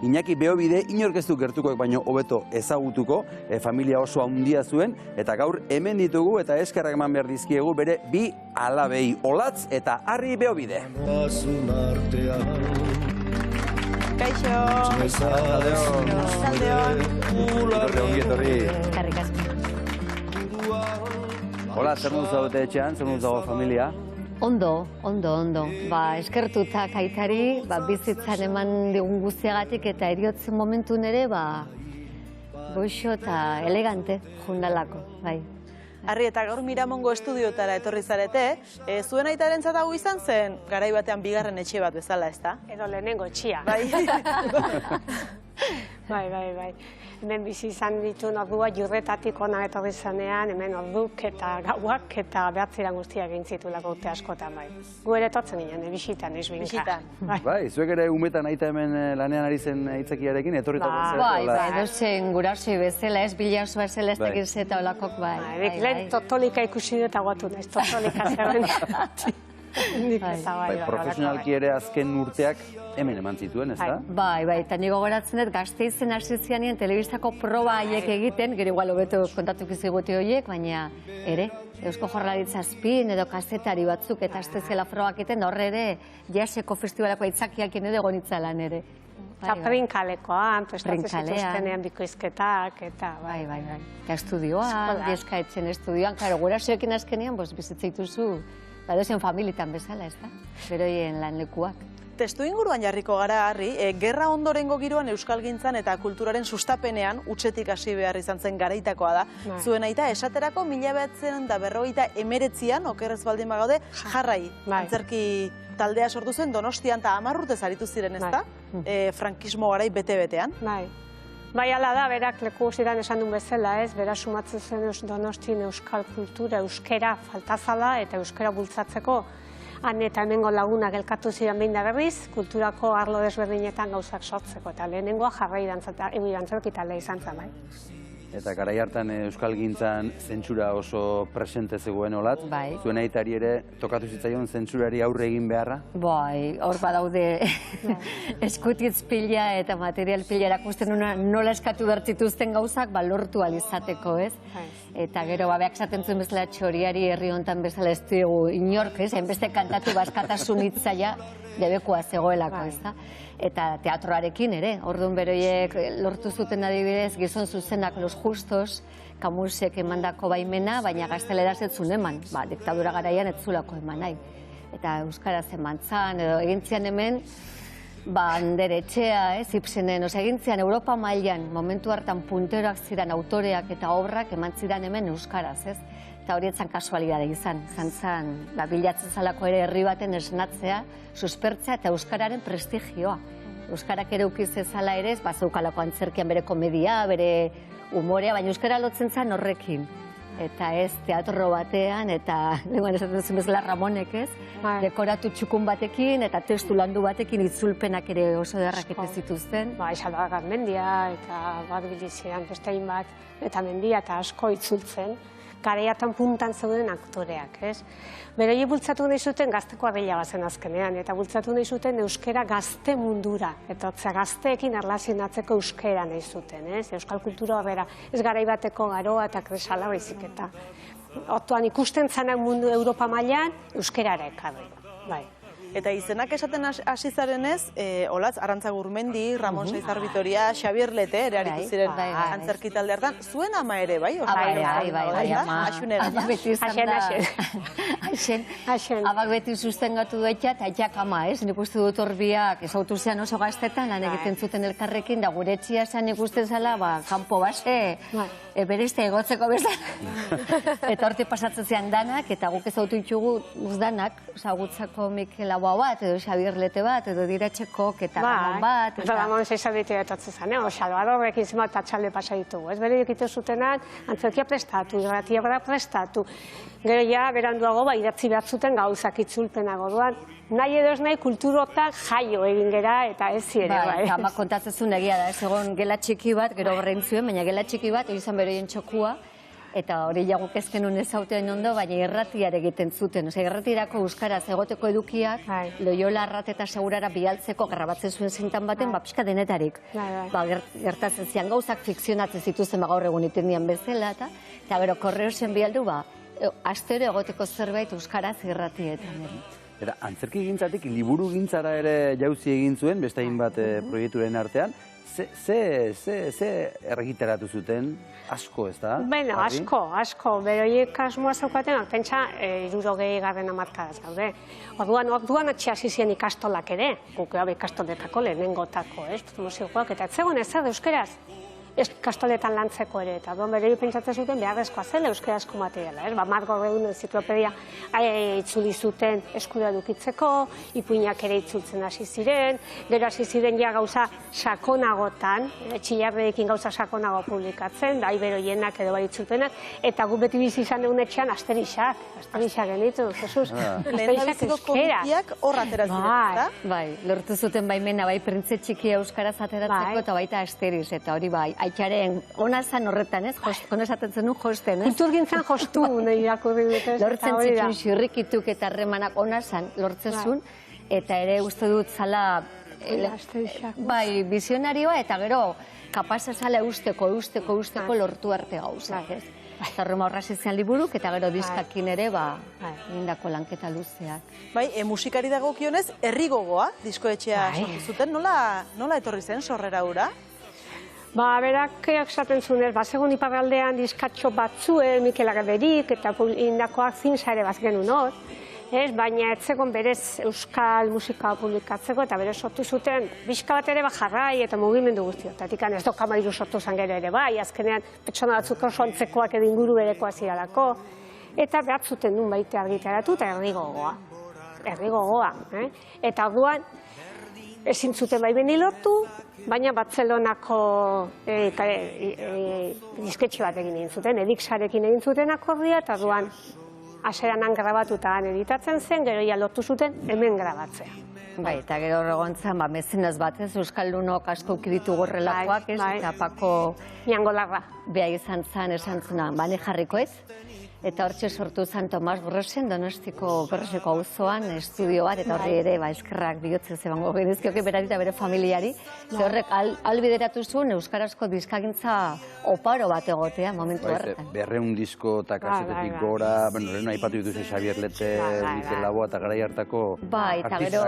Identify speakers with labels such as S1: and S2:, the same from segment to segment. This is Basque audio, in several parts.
S1: Iñaki Beobide inork ez du gertukoek baino hobeto ezagutuko, familia oso handia zuen, eta gaur hemen ditugu eta eskerrak eman behar dizkiegu bere bi alabei, Olatz eta Harri Beobide.
S2: Kaixo!
S1: Ongi etorri.
S3: Eskerrik asko.
S1: Hola, zer moduz zaudete etxean, zer moduz dago familia?
S3: Ondo. Eskertuta kaitari, bizitzan eman digun guztiagatik eta eriotzen momentu nere, goixo eta elegante jundalako, bai.
S2: Harri, eta gaur Miramongo estudiotara etorri zarete, zuen aitarentzat hau izan zen, garai batean bigarren etxe bat bezala, ezta?
S4: Edo lehenengo etxea.
S2: Bai.
S4: Bai. Hemen bizi izan ditu ordua Jurretatik hona etorri zanean, hemen orduk eta gauak eta behatziran guztiak egin zitulako urte askotan, bai. Gu ere etortzen ginen, bisitan, ez binka.
S2: Bisitan.
S1: Bai, zuek ere umetan aita hemen lanean ari zen aitzakiarekin, etorritako zen.
S3: Bai, edozen gurasoi bezala, ez bilazo bezala ez tekin zeta olakok, bai.
S4: Lehen totolika ikusi dut aguatu naiz, totolika zerren.
S1: Profesionalki ere azken urteak hemen eman zituen, ez da?
S3: Bai, eta niko goratzen dut Gasteizen hasi zianean telebistako proba haiek egiten, gero igual hobeto kontatuko ziguti horiek, baina ere, Eusko Jaurlaritza azpin edo kazetari batzuk eta asteziela probak egiten, horre ere, jaseko festivalako aitzakiak edo egonitzalan ere.
S4: Eta prinkalekoan, prestatzen zituztenean bikoizketak, eta bai.
S3: Eta estudioan, jeskaetzen estudioan, karo, gurasoekin azkenean, bizitza ituzu, badozen familitan bezala, ez da? Beroien lan lekuak.
S2: Testu inguruan jarriko gara, Harri, gerra ondorengo giroan euskalgintzan eta kulturaren sustapenean utxetik hasi behar izan zen garaitakoa da. Zuen aita, esaterako 1989an, okerrez baldin bagaude, Jarrai, antzerki taldea sortu zen Donostian eta 10 urtez aritu ziren, ez da? Frankismo garai bete-betean.
S4: Bai, ala da, berak leku zidan esan duen bezala, ez? Bera sumatzen zen Donostien euskal kultura, euskera faltazala eta euskera bultzatzeko. Han eta hemengo lagunak elkatu zidan behin da berriz, kulturako arlo desberdinetan gauzak sortzeko. Eta lehenengoa Jarrai antzerki taldea izan zen, bai.
S1: Eta garai hartan euskalgintzan zentsura oso presente zegoen, Olatz. Zuen aitari ere tokatu zitzaion zentsurari aurre egin beharra?
S3: Bai, hor badaude eskutitz pila eta material pila erakusten nola eskatu bertzituzten gauzak lortu alizateko, ez? Eta gero, beak esaten zuen bezala txoriari herri hontan bezala ez dugu inork, ez? Hainbeste kantatu baskatasun hitzaia debekoa zegoelako, ez da? Eta teatroarekin ere, orduan beroiek lortu zuten adibidez gizon zuzenak Los Justos, Camusek emandako baimena, baina gazteleraz ez zuen eman, diktadura garaian ez zulako eman nahi. Eta euskaraz eman zan, edo egintzian hemen, Andere Etxea, Ibsenen, egintzian Europa mailan, momentu hartan punteroak ziren autoreak eta obrak eman ziren hemen euskaraz, ez? Eta horietzan kasualidade izan bilatzen zalako ere herri baten esnatzea, suspertzea eta euskararen prestigioa. Euskarak ere ukiz ezala ere, zeukalako antzerkian bere komedia, bere umorea, baina euskara lotzen zen horrekin. Eta ez teatro batean, eta lenguan esaten zuen bezala Ramonek, ez? Dekoratu txukun batekin eta testu landu batekin itzulpenak ere oso derrak eta zituzten.
S4: Salvador Garmendia eta bat bilizean bestein bat, eta mendia eta asko itzultzen. Garaiatan puntan zeuden aktoreak, ez? Beroi bultzatu nahi zuten gazteko abila bazen azkenean, eta bultzatu nahi zuten euskera gazte mundura, eta gazteekin erlazionatzeko euskera nahi zuten, ez? Euskal kultura horrela, ez garaibateko garoa eta kresala baizik eta. Orduan ikusten zanak mundu Europa mailan, euskerara ekarri, bai.
S2: Eta izenak esaten hasi zarenez, Olatz, Arantza Gurmendi, Ramon Saizar Vitoria, Xabier Lete, ere aritu ziren antzerki talde hartan, zuen ama ere, bai?
S3: Bai, ama. Ama beti izan da. Abak beti sustengatu duetxa eta aitak ama, ez? Nik uste dut horbiak ezautu zean oso gaztetan, lan egiten zuten elkarrekin, da gure etxia zen ikusten zela, kanpo base, berezte egotzeko bezala. Eta horti pasatzen zean danak, eta guk ezautu ditugu danak, zagutzako Mikel Aboa bat, edo Xabier Lete bat, edo Diratxekok, eta Ramon bat.
S4: Eta Ramon Saizar Vitoria etotzen zen, Salvadorrek izan eta txalde pasa ditugu. Ez bere egiten zutenak, antzerkia prestatu, irratia prestatu. Gero ja, beranduago, idatzi behar zuten gauzak itzulpenago duan. Nahi edo ez nahi kulturotan jaio egin gera eta ez ziren, bai.
S3: Eta ama kontatzen zuen egia da, ez egon gela txiki bat, gero horrein zuen, baina gela txiki bat, egizan beroien txokua, eta hori jaguk ezkenun ezautean ondo, baina irratiare egiten zuten. Irratirako euskaraz egoteko edukiak, Loiola Arrat eta Segurara bialtzeko grabatzen zuen zintan baten, pixka denetarik. Gertatzen zian gauzak fikzionatzen zituzten gaur egun itendian bezala, eta gero korreosen bialdu, astero egoteko zerbait euskaraz irratietan.
S1: Eta antzerki gintzatik liburu gintzara ere jauzi egin zuen, beste hainbat proiekturen artean. Ze ergiteratu zuten? Asko, ez da?
S4: Bueno, asko. Beroiek asmoa zaukatenak, pentsa, 60. hamarkadaz gaude. Orduan hasi ziren ikastolak ere, guk ikastoletako lehenengotako, musikoak, eta etzegoen ez da euskeraz. Ikastoletan lantzeko ere, eta beroi pentsatzen zuten beharrezkoa zela euskarazko materiala. Margo egun enziklopedia itzuli zuten eskura edukitzeko, ipuinak ere itzultzen hasi ziren, gero hasi ziren ja gauza sakonagotan, txillarreekin gauza sakonago publikatzen, da iberoienak edo bai itzulpenak, eta gu beti bizi izan dugun etxean asterixak genitu, Jesus.
S2: Lehendabiziko komikiak horra ateratzen, eta?
S3: Bai, lortu zuten baimena, bai printze txikia euskaraz ateratzeko, eta baita asteriz, eta hori bai, Aitxaren ona zan horretan, ez? Ona esaten zenun josten, ez?
S4: Kulturgintzan jostu nahi irakurri dut, ez?
S3: Lortzen zituen xirrikituk eta harremanak ona zan lortzezun, eta ere uste dut zala, bai, bizionarioa, eta gero, kapasa zala eusteko lortu arte gauzak, ez? Zarroma horra zizian liburuk, eta gero diskakin ere, indako lanketa luzeak.
S2: Bai, musikari dagokionez, herri gogoa, diskoetxea sortu zuten, nola etorri zen sorrera hura?
S4: Berak esaten zuen, segun iparraldean diskatxo batzuen, Mikel Agaberik eta indakoak zinsa ere bazgenun hor, baina etzegon berez euskal musika publikatzeko eta berez sortu zuten bizka bat ere jarrai eta mugimendu guztio. Eta ez dokamairu sortu zen gero ere bai, azkenean pertsona batzuk oso antzekoak edo inguru berekoa ziralako, eta behar zuten nun baite argitaratu eta herri gogoa. Eta orduan, ezin zuten baimeni lortu, baina Bartzelonako disketxe bat egin zuten, Edixarekin egin zuten akordia, eta orduan hasieran han grabatu eta han editatzen zen, gero ja lortu zuten hemen grabatzea.
S3: Bai, eta gero horregontzan, mezenaz bat ez, Euskaldunok asko ukiritu gorrelakoak, ez, eta Pako
S4: Niangolarra.
S3: Beha izan zen, esan zuna, bane jarriko ez, eta hortxe sortu zen Tomas Gorrosen, Donostiko Gorroseko auzoan estudio bat, eta horri ere, eskerrak bihotzez ebango genezkioke berari eta bere familiari, ze horrek albideratu zuen Euskarazko diskagintza oparo bat egotea, momentu horretan.
S1: 200 disko eta kasetetik gora, lehen aipatu dituzu Xabier Lete, Mikel Laboa eta garai hartako artistak, ez?
S3: Bai, eta gero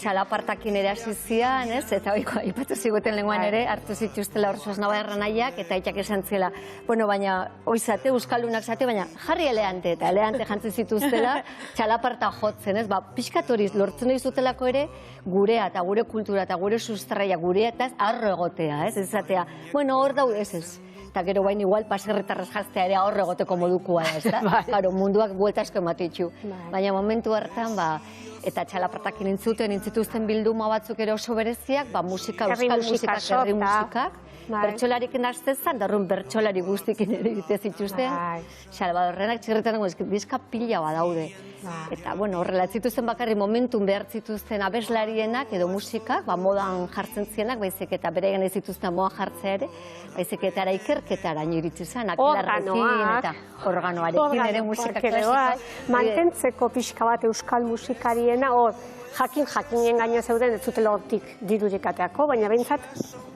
S3: txalapartakin ere hasi zian, ez? Eta aipatu ziguten lenguan ere, hartu zituztela Orsoz Navarra nahiak, eta aitak esan ziela, baina oizate, Euskaldunak zate, baina jarri eleante, eta eleante jantzen zituztela, txalaparta jotzen, ez? Pixkat hori lortzen dizutelako ere, gurea eta gure kultura eta gure sustraia gurea eta arro egotea, ez? Ezatea, hor daude, ez. Eta gero bain igual paserretarrez jaztea ere ahorro egoteko modukua da, ez da? Claro, munduak bueltasko ematitxu. Baina momentu hartan, eta txalapartakin intzituzten bilduma batzuk ere oso bereziak, musika, euskal musika, herri musikak, bertxolariken aztezan, da horren bertxolari guztikin ere egite zituzten, Salvadorrenak txirretan diska pila badaude. Eta, horrela, zituzten bakarri momentun behar zituzten abeslarienak edo musikak, modan jartzen zienak, baizik eta bere egin ez zituzten modan jartzea ere, baizik eta ara ikerketara iritsi zen, akilarrekin eta organoarekin ere musika klasikoa.
S4: Mantentzeko pixka bat euskal musikariena, jakin gaina zeuden ez zutela hortik dirurik ateako, baina behintzat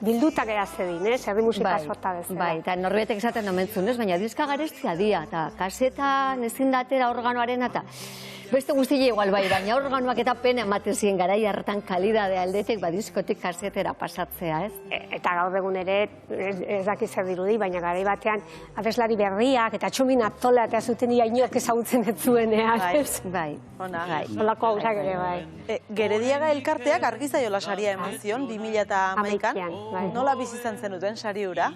S4: bildutak ega zedin, herri musika sorta bezala.
S3: Bai, eta norbetek esaten omentzun, baina diska garestia dia, eta kasetan ezin datera organoaren, eta beste guztile igual bai, baina organoak eta pena ematen ziren garai hartan kalidade aldetek diskotik kasetera pasatzea, ez?
S4: Eta gaur egun ere, ez dakiz zer dirudi, baina garai batean abeslari berriak eta txomin atola eta zuten ia inork ezagutzen ez zuenean.
S3: Bai,
S4: olako hausak ere bai.
S2: Gerediaga elkarteak argizaiola saria eman zion, 2011an. Nola bizizan zenuten sari hura?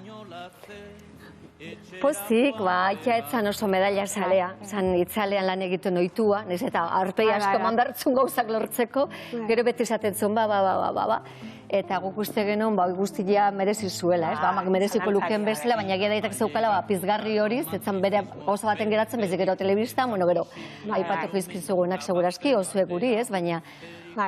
S3: Pozik, aita etzan oso medaila salea, zan itzalean lan egiten oitua, nez eta arpei asko mandartzun gauzak lortzeko, gero beti esaten zuen, eta guk uste genuen, guztia merezi zuela, mereziko luken bezala, baina gedaitak zeukala pizgarri horiz, etzan bere gauza baten geratzen, bezik gero telebista, gero aipatuko izkizugunak segurazki, osue guri, baina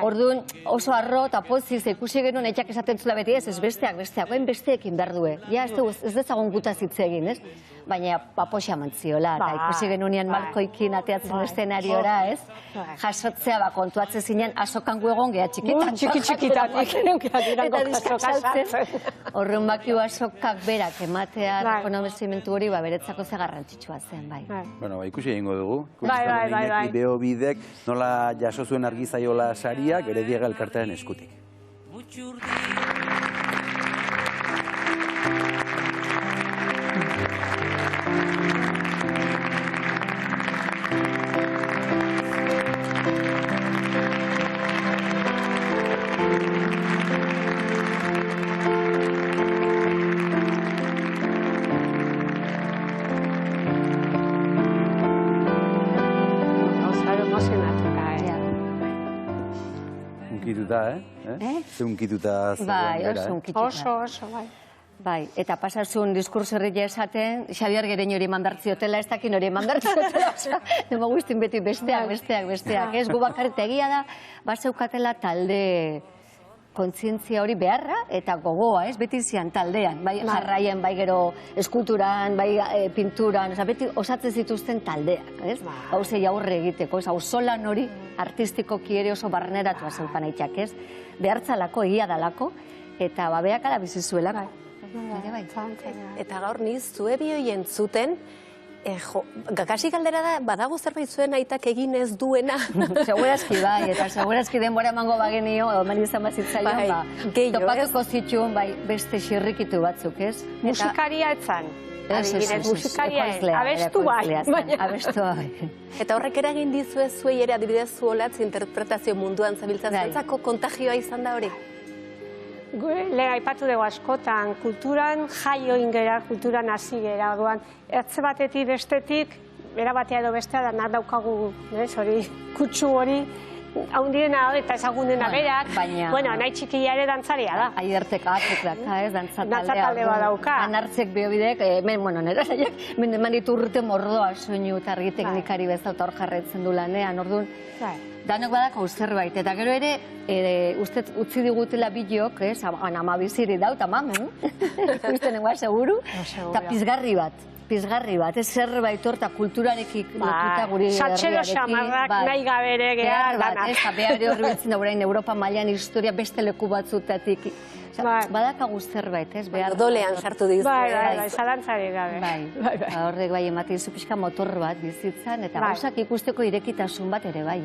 S3: Orduan oso arro eta pozik ikusi genuen etxak esaten zula beti ez besteak, oain besteekin behar due. Ja, ez dezagun gutaz hitz egin, ez? Baina papoxa mantziola, eta ikusi genunean Malkoikin ateatzen eszenariora, ez? Jasotzea kontuatzen zinen asokangu egon geha txikitan.
S4: Txiki-txikitan, eta
S3: diskasaltzen. Horren bakio asokak berak ematea rekonozimentu hori beretzako ze garrantzitsua zen, bai.
S1: Bueno, ikusi egingo dugu.
S4: Bai.
S1: Beo bidek nola jaso zuen argizaiola sariak Herediaga elkartearen eskutik. Unkituta, Ze unkituta zegoen
S3: Bai,
S1: bera,
S3: oso unkituta.
S4: Oso, bai.
S3: Bai, eta pasasun diskurso herria esaten, Xabier Gereño hori mandartziotela, ez dakin hori mandartziotela, dema guztin beti besteak, ez gu bakarrita egia da, bazeukatela talde kontzientzia hori beharra eta gogoa, ez, beti zian taldean, bai jarraien, bai gero eskulturan, bai pinturan, beti osatzen zituzten taldeak, ez, gauzei aurre egiteko, ez, auzolan hori artistikoki ere oso barneratua zeukan aitzak, ez, behartzalako, egia dalako, eta beak ala bizizuelako.
S5: Eta gaur niz, zue bioien zuten, gakasi galdera da, badago zerbait zuen aitak egin ez duena.
S3: Segurazki bai, eta segurazki denbora emango bagenio, eman izan bazitzaion, topatuko zituen beste xirrikitu batzuk, ez?
S4: Musikaria etzan. Adibidez, musikaria abestu bai.
S5: Eta horrek eragin dizue zuei ere, adibidez zuolatz interpretazio munduan zabiltzazentzako kontagioa izan da hori?
S4: Lehen aipatu dugu askotan, kulturan jaio ingera, kulturan hasi gera, orduan, ertze batetik bestetik, bera batea edo bestea, da daukagu, hori, kutsu hori, haundiena eta ezagunena berak, bueno, nahi txikia ere dantzaria da.
S3: Aiertek atzuk daka, ez, dantzataldea.
S4: Dantzatalde badauka.
S3: Anartzek beobidek, nera zaiak, hemen ditu urte mordoa soinu eta argi teknikari bezalta hor jarretzen du lanean, orduan, danok badako zerbait, eta gero ere, uste utzi digutela bideok, ez, ama biziri daut, amamen, ikustenengoa seguru, eta pizgarri bat, ez zerbait horta kulturarekik lotuta guri herriarekin.
S4: Satxelo xamarrak nahi gabere geha, dana.
S3: Ez, behar hori betzen da burain Europa mailan historia beste leku batzutatik. Badakagu zerbait, ez?
S5: Dolean sartu dizu.
S4: Bai, zalantzari gabe.
S3: Bai, horrek bai ematen zu pixka motor bat bizitzan, eta gauzak ikusteko irekitasun bat ere bai,